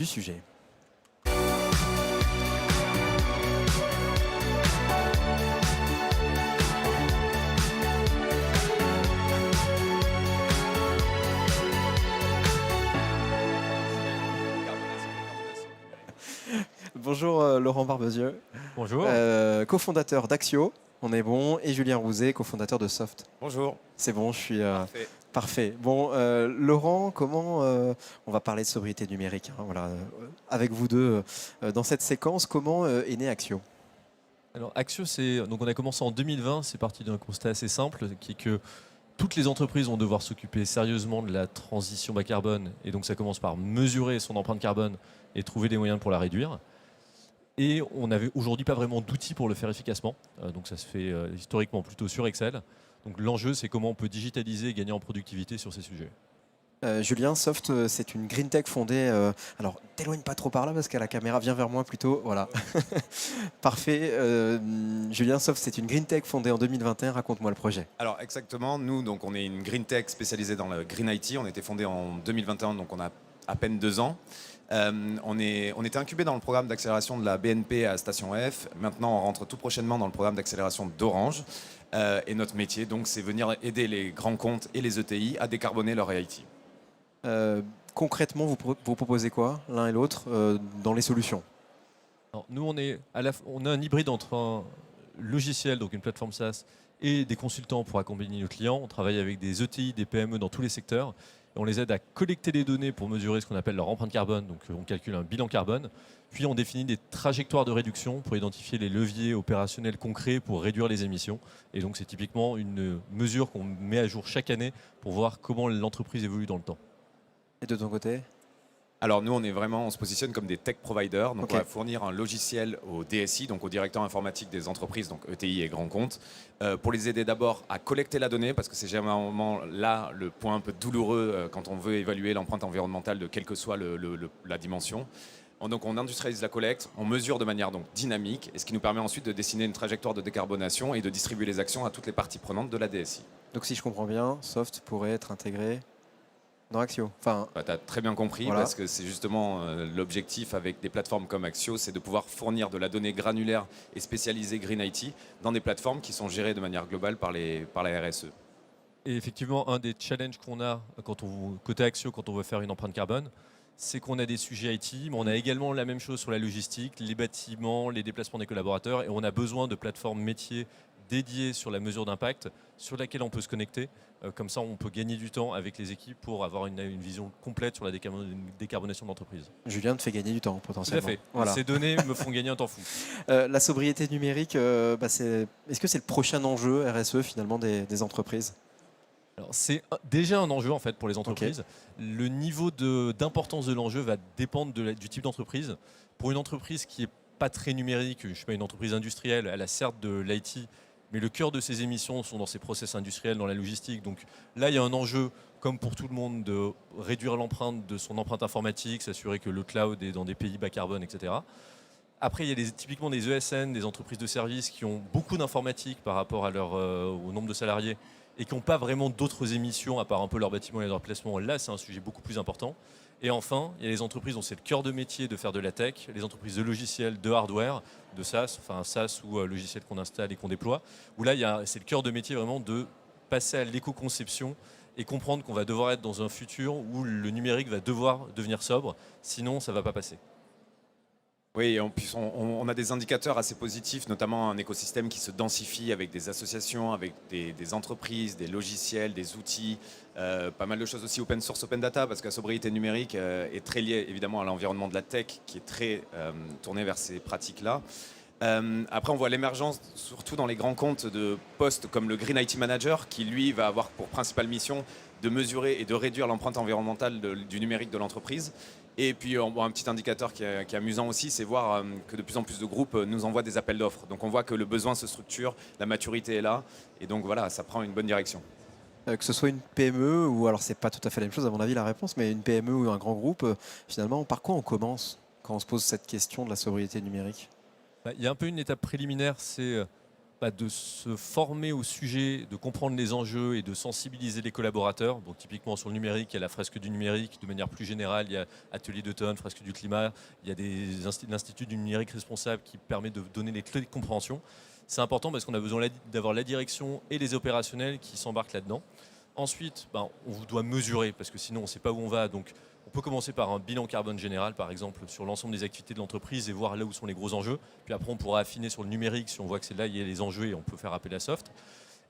du sujet. Bonjour Laurent Barbezieux, Bonjour. cofondateur d'Axio, on est bon, et Julien Rouzet, cofondateur de Soft. Bonjour. C'est bon, je suis Parfait. parfait. Bon, Laurent, comment on va parler de sobriété numérique, hein, voilà, avec vous deux dans cette séquence, comment est né Axio? Alors Axio, donc on a commencé en 2020, c'est parti d'un constat assez simple, qui est que toutes les entreprises vont devoir s'occuper sérieusement de la transition bas carbone, et donc ça commence par mesurer son empreinte carbone et trouver des moyens pour la réduire. Et on n'avait aujourd'hui pas vraiment d'outils pour le faire efficacement, donc ça se fait historiquement plutôt sur Excel. Donc l'enjeu, c'est comment on peut digitaliser et gagner en productivité sur ces sujets. Julien, Soft, c'est une green tech fondée. Alors, t'éloigne pas trop par là parce que la caméra vient vers moi plutôt. Voilà. Parfait. Julien, Soft, c'est une green tech fondée en 2021. Raconte-moi le projet. Alors exactement, nous donc on est une green tech spécialisée dans le green IT. On a été fondé en 2021, donc on a à peine 2 ans. On était incubé dans le programme d'accélération de la BNP à Station F. Maintenant, on rentre tout prochainement dans le programme d'accélération d'Orange. Et notre métier, donc, c'est venir aider les grands comptes et les ETI à décarboner leur IT. Concrètement, vous proposez quoi, l'un et l'autre, dans les solutions? Alors, nous, on a un hybride entre un logiciel, donc une plateforme SaaS, et des consultants pour accompagner nos clients. On travaille avec des ETI, des PME dans tous les secteurs. Et on les aide à collecter les données pour mesurer ce qu'on appelle leur empreinte carbone. Donc on calcule un bilan carbone. Puis on définit des trajectoires de réduction pour identifier les leviers opérationnels concrets pour réduire les émissions. Et donc c'est typiquement une mesure qu'on met à jour chaque année pour voir comment l'entreprise évolue dans le temps. Et de ton côté? Alors nous, on se positionne comme des tech providers. Donc Okay. on va fournir un logiciel au DSI, donc au directeur informatique des entreprises, donc ETI et grands comptes, pour les aider d'abord à collecter la donnée, parce que c'est généralement là le point un peu douloureux quand on veut évaluer l'empreinte environnementale de quelle que soit la dimension. Donc on industrialise la collecte, on mesure de manière donc dynamique, et ce qui nous permet ensuite de dessiner une trajectoire de décarbonation et de distribuer les actions à toutes les parties prenantes de la DSI. Donc si je comprends bien, Soft pourrait être intégré dans Axio. Enfin, Tu as très bien compris, voilà. parce que c'est justement l'objectif avec des plateformes comme Axio, c'est de pouvoir fournir de la donnée granulaire et spécialisée Green IT dans des plateformes qui sont gérées de manière globale par la RSE. Et effectivement, un des challenges qu'on a côté Axio quand on veut faire une empreinte carbone, c'est qu'on a des sujets IT, mais on a également la même chose sur la logistique, les bâtiments, les déplacements des collaborateurs, et on a besoin de plateformes métiers dédiées sur la mesure d'impact, sur laquelle on peut se connecter. Comme ça, on peut gagner du temps avec les équipes pour avoir une vision complète sur la décarbonation de l'entreprise. Julien te fait gagner du temps Tout à potentiellement. fait. Voilà. Ces données me font gagner un temps fou. La sobriété numérique, est-ce que c'est le prochain enjeu RSE finalement des entreprises? Alors, c'est déjà un enjeu en fait pour les entreprises. Le niveau d'importance de l'enjeu va dépendre du type d'entreprise. Pour une entreprise qui n'est pas très numérique, je ne sais pas, une entreprise industrielle, elle a certes de l'IT, mais le cœur de ses émissions sont dans ses process industriels, dans la logistique. Donc là, il y a un enjeu, comme pour tout le monde, de réduire l'empreinte de son empreinte informatique, s'assurer que le cloud est dans des pays bas carbone, etc. Après, il y a typiquement des ESN, des entreprises de services qui ont beaucoup d'informatique par rapport à au nombre de salariés et qui n'ont pas vraiment d'autres émissions à part un peu leur bâtiment et leur placement. Là, c'est un sujet beaucoup plus important. Et enfin, il y a les entreprises dont c'est le cœur de métier de faire de la tech, les entreprises de logiciels, de hardware, de SaaS, enfin SaaS ou logiciel qu'on installe et qu'on déploie, où là, c'est le cœur de métier vraiment de passer à l'éco-conception et comprendre qu'on va devoir être dans un futur où le numérique va devoir devenir sobre, sinon ça ne va pas passer. Oui, et en plus, on a des indicateurs assez positifs, notamment un écosystème qui se densifie avec des associations, avec des entreprises, des logiciels, des outils, pas mal de choses aussi open source, open data, parce que la sobriété numérique est très liée évidemment à l'environnement de la tech, qui est très tourné vers ces pratiques-là. Après, on voit l'émergence, surtout dans les grands comptes, de postes comme le Green IT Manager, qui lui va avoir pour principale mission de mesurer et de réduire l'empreinte environnementale du numérique de l'entreprise. Et puis un petit indicateur qui est amusant aussi, c'est voir que de plus en plus de groupes nous envoient des appels d'offres. Donc on voit que le besoin se structure, la maturité est là, et donc voilà, ça prend une bonne direction. Que ce soit une PME ou alors c'est pas tout à fait la même chose à mon avis la réponse, mais une PME ou un grand groupe, finalement, par quoi on commence quand on se pose cette question de la sobriété numérique? Il y a un peu une étape préliminaire, c'est de se former au sujet, de comprendre les enjeux et de sensibiliser les collaborateurs. Donc typiquement sur le numérique, il y a la fresque du numérique. De manière plus générale, il y a Atelier d'automne, fresque du climat. Il y a l'Institut du numérique responsable qui permet de donner les clés de compréhension. C'est important parce qu'on a besoin d'avoir la direction et les opérationnels qui s'embarquent là-dedans. Ensuite, on doit mesurer parce que sinon on ne sait pas où on va. Donc on peut commencer par un bilan carbone général, par exemple, sur l'ensemble des activités de l'entreprise et voir là où sont les gros enjeux. Puis après, on pourra affiner sur le numérique si on voit que c'est là il y a les enjeux et on peut faire appel à Soft.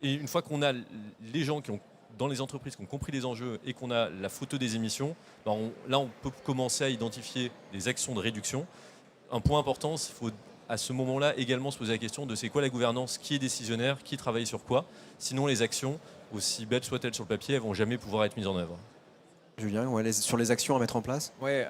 Et une fois qu'on a les gens dans les entreprises qui ont compris les enjeux et qu'on a la photo des émissions, là on peut commencer à identifier des actions de réduction. Un point important, il faut à ce moment-là également se poser la question de c'est quoi la gouvernance, qui est décisionnaire, qui travaille sur quoi. Sinon les actions, aussi belles soient-elles sur le papier, elles ne vont jamais pouvoir être mises en œuvre. Julien, sur les actions à mettre en place? Ouais,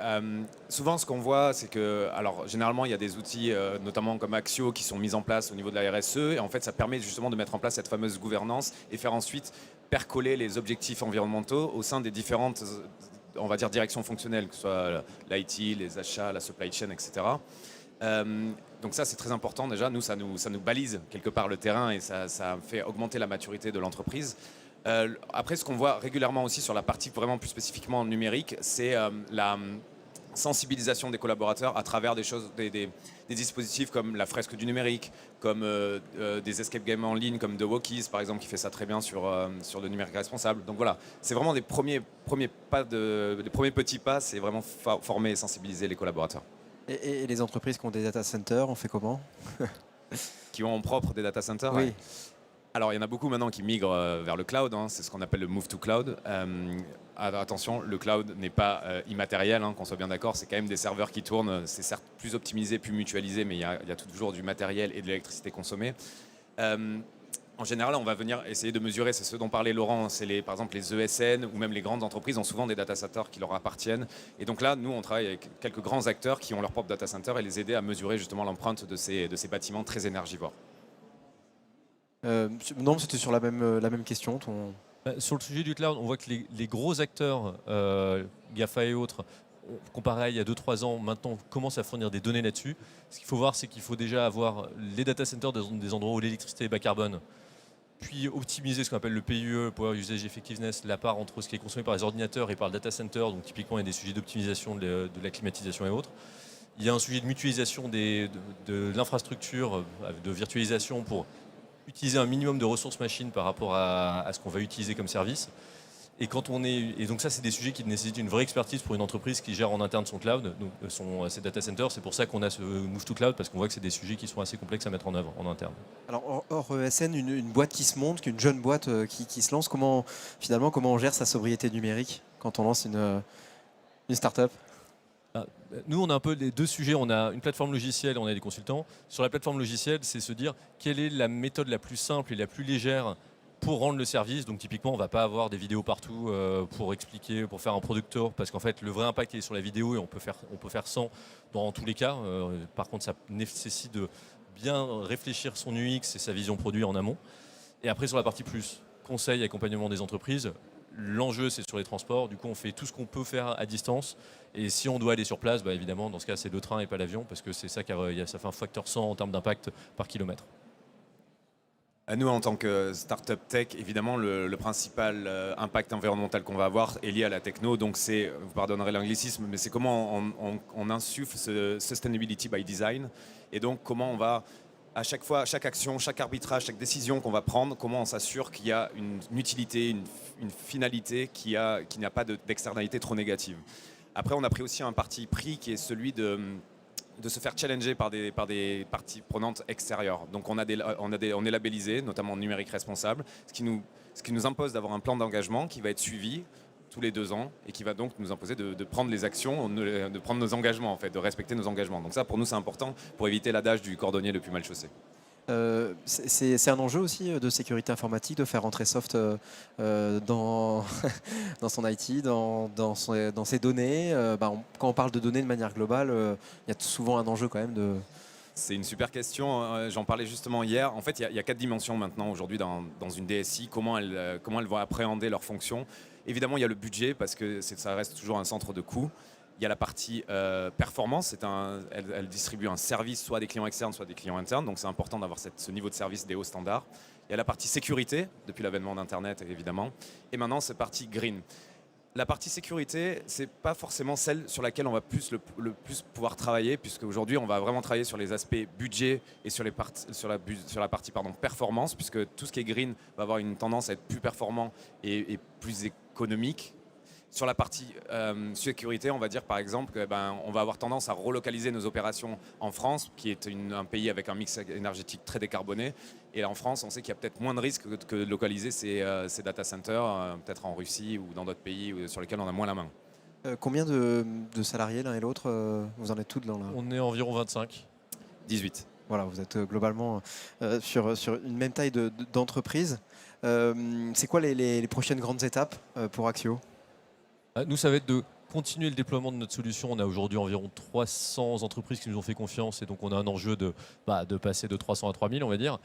souvent ce qu'on voit, c'est que, alors généralement il y a des outils, notamment comme Axio, qui sont mis en place au niveau de la RSE, et en fait ça permet justement de mettre en place cette fameuse gouvernance et faire ensuite percoler les objectifs environnementaux au sein des différentes, on va dire, directions fonctionnelles, que ce soit l'IT, les achats, la supply chain, etc. Donc ça c'est très important déjà, ça nous balise quelque part le terrain et ça fait augmenter la maturité de l'entreprise. Après, ce qu'on voit régulièrement aussi sur la partie vraiment plus spécifiquement numérique, c'est la sensibilisation des collaborateurs à travers des dispositifs comme la fresque du numérique, comme des escape games en ligne comme The Walkies par exemple, qui fait ça très bien sur le numérique responsable. Donc voilà, c'est vraiment des premiers petits pas, c'est vraiment former et sensibiliser les collaborateurs. Et les entreprises qui ont des data centers, on fait comment? Qui ont en propre des data centers? Oui. Ouais. Alors, il y en a beaucoup maintenant qui migrent vers le cloud, c'est ce qu'on appelle le move to cloud. Attention, le cloud n'est pas immatériel, qu'on soit bien d'accord, c'est quand même des serveurs qui tournent, c'est certes plus optimisé, plus mutualisé, mais il y a toujours du matériel et de l'électricité consommée. En général, on va venir essayer de mesurer, c'est ce dont parlait Laurent, c'est par exemple les ESN ou même les grandes entreprises ont souvent des data centers qui leur appartiennent. Et donc là, nous, on travaille avec quelques grands acteurs qui ont leur propre data center et les aider à mesurer justement l'empreinte de ces bâtiments très énergivores. Non, c'était sur la même question. Sur le sujet du cloud, on voit que les gros acteurs, GAFA et autres, comparé à il y a 2-3 ans, maintenant commencent à fournir des données là-dessus. Ce qu'il faut voir, c'est qu'il faut déjà avoir les data centers des endroits où l'électricité est bas carbone, puis optimiser ce qu'on appelle le PUE, Power Usage Effectiveness, la part entre ce qui est consommé par les ordinateurs et par le data center. Donc typiquement, il y a des sujets d'optimisation de la climatisation et autres. Il y a un sujet de mutualisation de l'infrastructure, de virtualisation pour utiliser un minimum de ressources machines par rapport à ce qu'on va utiliser comme service. Et donc ça, c'est des sujets qui nécessitent une vraie expertise pour une entreprise qui gère en interne son cloud, donc ses data centers. C'est pour ça qu'on a ce move to cloud, parce qu'on voit que c'est des sujets qui sont assez complexes à mettre en œuvre en interne. Alors hors ESN, une boîte qui se monte, une jeune boîte qui se lance, comment on gère sa sobriété numérique quand on lance une start-up? Nous, on a un peu les deux sujets. On a une plateforme logicielle et on a des consultants. Sur la plateforme logicielle, c'est se dire quelle est la méthode la plus simple et la plus légère pour rendre le service. Donc typiquement, on ne va pas avoir des vidéos partout pour expliquer, pour faire un product tour, parce qu'en fait, le vrai impact est sur la vidéo et on peut faire sans dans tous les cas. Par contre, ça nécessite de bien réfléchir son UX et sa vision produit en amont. Et après, sur la partie plus conseil, accompagnement des entreprises, l'enjeu, c'est sur les transports. Du coup, on fait tout ce qu'on peut faire à distance. Et si on doit aller sur place, évidemment, dans ce cas, c'est le train et pas l'avion, parce que c'est ça ça fait un facteur 100 en termes d'impact par kilomètre. À nous, en tant que start-up tech, évidemment, le principal impact environnemental qu'on va avoir est lié à la techno. Donc, vous pardonnerez l'anglicisme, mais c'est comment on insuffle ce sustainability by design. Et donc, comment on va, à chaque fois, chaque action, chaque arbitrage, chaque décision qu'on va prendre, comment on s'assure qu'il y a une utilité, une finalité qui n'a pas d'externalité trop négative. Après, on a pris aussi un parti pris qui est celui de se faire challenger par des parties prenantes extérieures. Donc on est labellisé, notamment numérique responsable, ce qui nous impose d'avoir un plan d'engagement qui va être suivi tous les 2 ans et qui va donc nous imposer de prendre les actions, de prendre nos engagements en fait, de respecter nos engagements. Donc ça pour nous c'est important pour éviter l'adage du cordonnier le plus mal chaussé. C'est un enjeu aussi de sécurité informatique de faire rentrer Soft dans son IT, dans ses données. Quand on parle de données de manière globale, il y a souvent un enjeu quand même de... C'est une super question, j'en parlais justement hier. En fait, il y a 4 dimensions maintenant aujourd'hui dans une DSI, comment elles vont appréhender leurs fonctions. Évidemment, il y a le budget parce que ça reste toujours un centre de coût. Il y a la partie performance, elle distribue un service soit à des clients externes, soit à des clients internes, donc c'est important d'avoir ce niveau de service des hauts standards. Il y a la partie sécurité, depuis l'avènement d'Internet évidemment, et maintenant c'est partie green. La partie sécurité, c'est pas forcément celle sur laquelle on va le plus pouvoir travailler, puisque aujourd'hui on va vraiment travailler sur les aspects budget et sur la partie performance, puisque tout ce qui est green va avoir une tendance à être plus performant et plus économique. Sur la partie sécurité, on va dire par exemple on va avoir tendance à relocaliser nos opérations en France, qui est un pays avec un mix énergétique très décarboné. Et là, en France, on sait qu'il y a peut-être moins de risques que de localiser ces data centers, peut-être en Russie ou dans d'autres pays sur lesquels on a moins la main. Combien de salariés l'un et l'autre vous en êtes tous là? On est environ 25. 18. Voilà, vous êtes globalement sur une même taille d'entreprise. C'est quoi les prochaines grandes étapes pour Axio? Nous, ça va être de continuer le déploiement de notre solution. On a aujourd'hui environ 300 entreprises qui nous ont fait confiance et donc on a un enjeu de passer de 300 à 3000, on va dire.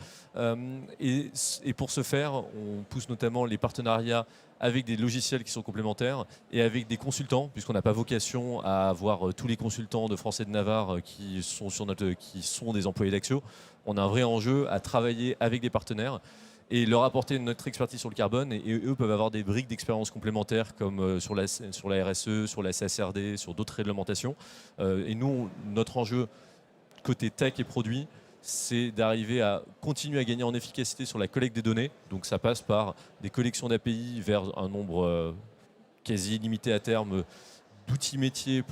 Et pour ce faire, on pousse notamment les partenariats avec des logiciels qui sont complémentaires et avec des consultants, puisqu'on n'a pas vocation à avoir tous les consultants de France et de Navarre qui sont des employés d'Axio. On a un vrai enjeu à travailler avec des partenaires et leur apporter notre expertise sur le carbone, et eux peuvent avoir des briques d'expérience complémentaires comme sur la RSE, sur la CSRD, sur d'autres réglementations. Et nous, notre enjeu côté tech et produits, c'est d'arriver à continuer à gagner en efficacité sur la collecte des données. Donc ça passe par des collections d'API vers un nombre quasi illimité à terme d'outils métiers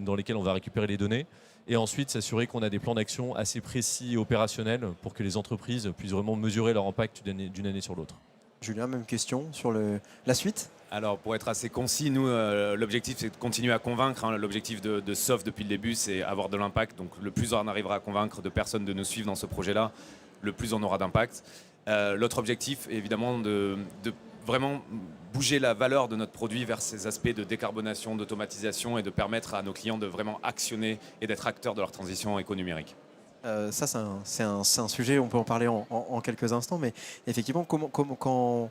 dans lesquels on va récupérer les données. Et ensuite, s'assurer qu'on a des plans d'action assez précis et opérationnels pour que les entreprises puissent vraiment mesurer leur impact d'une année sur l'autre. Julien, même question sur la suite? Alors, pour être assez concis, nous, l'objectif, c'est de continuer à convaincre. L'objectif de Soft, depuis le début, c'est avoir de l'impact. Donc, le plus on arrivera à convaincre de personnes de nous suivre dans ce projet-là, le plus on aura d'impact. L'autre objectif, évidemment, de vraiment bouger la valeur de notre produit vers ces aspects de décarbonation, d'automatisation et de permettre à nos clients de vraiment actionner et d'être acteurs de leur transition éco-numérique. Ça, c'est un sujet, on peut en parler en quelques instants, mais effectivement, comment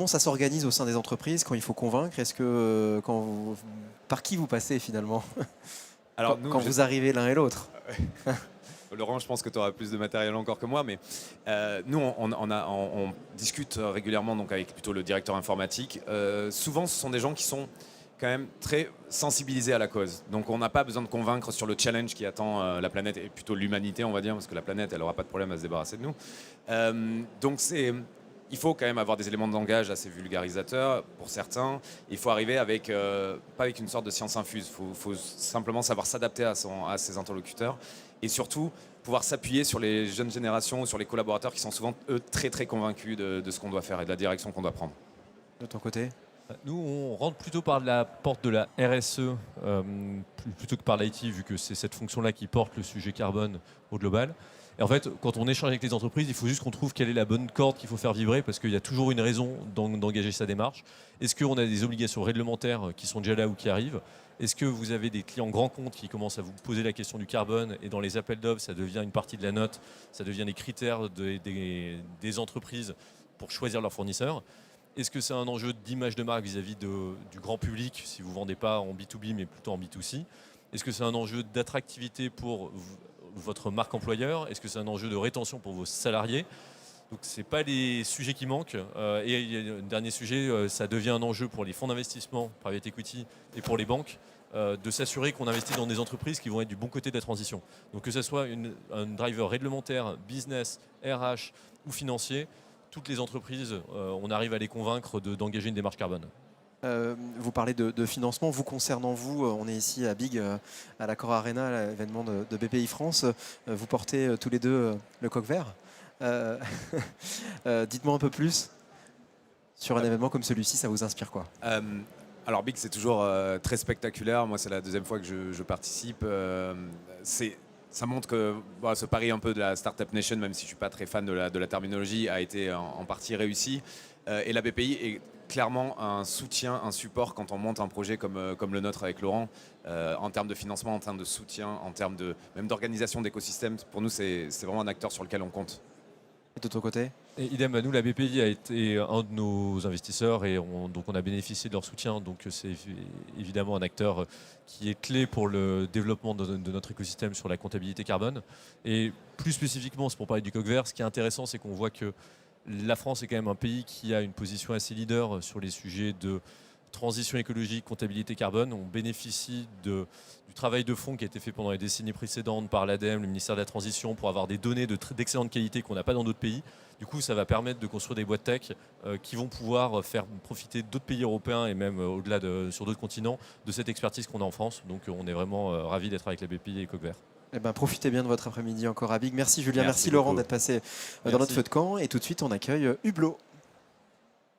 ça s'organise au sein des entreprises quand il faut convaincre? Est-ce que par qui vous passez finalement? Alors, quand vous arrivez l'un et l'autre? Laurent, je pense que tu auras plus de matériel encore que moi, mais nous, on discute régulièrement donc, avec plutôt le directeur informatique. Souvent, ce sont des gens qui sont quand même très sensibilisés à la cause. Donc, on n'a pas besoin de convaincre sur le challenge qui attend la planète, et plutôt l'humanité, on va dire, parce que la planète, elle n'aura pas de problème à se débarrasser de nous. Donc, il faut quand même avoir des éléments de langage assez vulgarisateurs pour certains. Il faut arriver pas avec une sorte de science infuse. Il faut simplement savoir s'adapter à ses interlocuteurs et surtout pouvoir s'appuyer sur les jeunes générations, sur les collaborateurs qui sont souvent, eux, très très convaincus de ce qu'on doit faire et de la direction qu'on doit prendre. De ton côté? Nous, on rentre plutôt par la porte de la RSE plutôt que par l'IT, vu que c'est cette fonction-là qui porte le sujet carbone au global. Et en fait, quand on échange avec les entreprises, il faut juste qu'on trouve quelle est la bonne corde qu'il faut faire vibrer, parce qu'il y a toujours une raison d'engager sa démarche. Est-ce qu'on a des obligations réglementaires qui sont déjà là ou qui arrivent? Est-ce que vous avez des clients grands comptes qui commencent à vous poser la question du carbone, et dans les appels d'offres, ça devient une partie de la note, ça devient des critères des entreprises pour choisir leurs fournisseurs? Est-ce que c'est un enjeu d'image de marque vis-à-vis du grand public, si vous ne vendez pas en B2B mais plutôt en B2C? Est-ce que c'est un enjeu d'attractivité pour votre marque employeur? Est-ce que c'est un enjeu de rétention pour vos salariés? Donc ce n'est pas les sujets qui manquent. Et il y a un dernier sujet, ça devient un enjeu pour les fonds d'investissement, private equity, et pour les banques, de s'assurer qu'on investit dans des entreprises qui vont être du bon côté de la transition. Donc que ce soit un driver réglementaire, business, RH ou financier, toutes les entreprises, on arrive à les convaincre d'engager une démarche carbone. Vous parlez de financement. Vous, concernant vous, on est ici à Big, à l'Accor Arena, l'événement de BPI France. Vous portez tous les deux le coq vert. Dites-moi un peu plus sur un événement comme celui-ci, ça vous inspire quoi? Alors Big, c'est toujours très spectaculaire. Moi, c'est la deuxième fois que je participe. Ça montre que ce pari un peu de la Startup Nation, même si je ne suis pas très fan de la terminologie, a été en partie réussi. Et la BPI est clairement un soutien, un support quand on monte un projet comme le nôtre avec Laurent, en termes de financement, en termes de soutien, en termes même d'organisation d'écosystème. Pour nous, c'est vraiment un acteur sur lequel on compte. Et de ton côté? Et idem, nous, la BPI a été un de nos investisseurs et donc on a bénéficié de leur soutien. Donc c'est évidemment un acteur qui est clé pour le développement de notre écosystème sur la comptabilité carbone. Et plus spécifiquement, c'est pour parler du coq vert, ce qui est intéressant, c'est qu'on voit que la France est quand même un pays qui a une position assez leader sur les sujets de transition écologique, comptabilité carbone. On bénéficie du travail de fond qui a été fait pendant les décennies précédentes par l'ADEME, le ministère de la Transition, pour avoir des données d'excellente qualité qu'on n'a pas dans d'autres pays. Du coup, ça va permettre de construire des boîtes tech qui vont pouvoir faire profiter d'autres pays européens et même au-delà sur d'autres continents de cette expertise qu'on a en France. Donc on est vraiment ravis d'être avec la BPI et Coq Vert. Eh ben, profitez bien de votre après-midi encore à Big. Merci Julien, merci Merci Laurent beaucoup. d'être passé dans Merci. notre feu de camp. Et tout de suite, on accueille Hublot.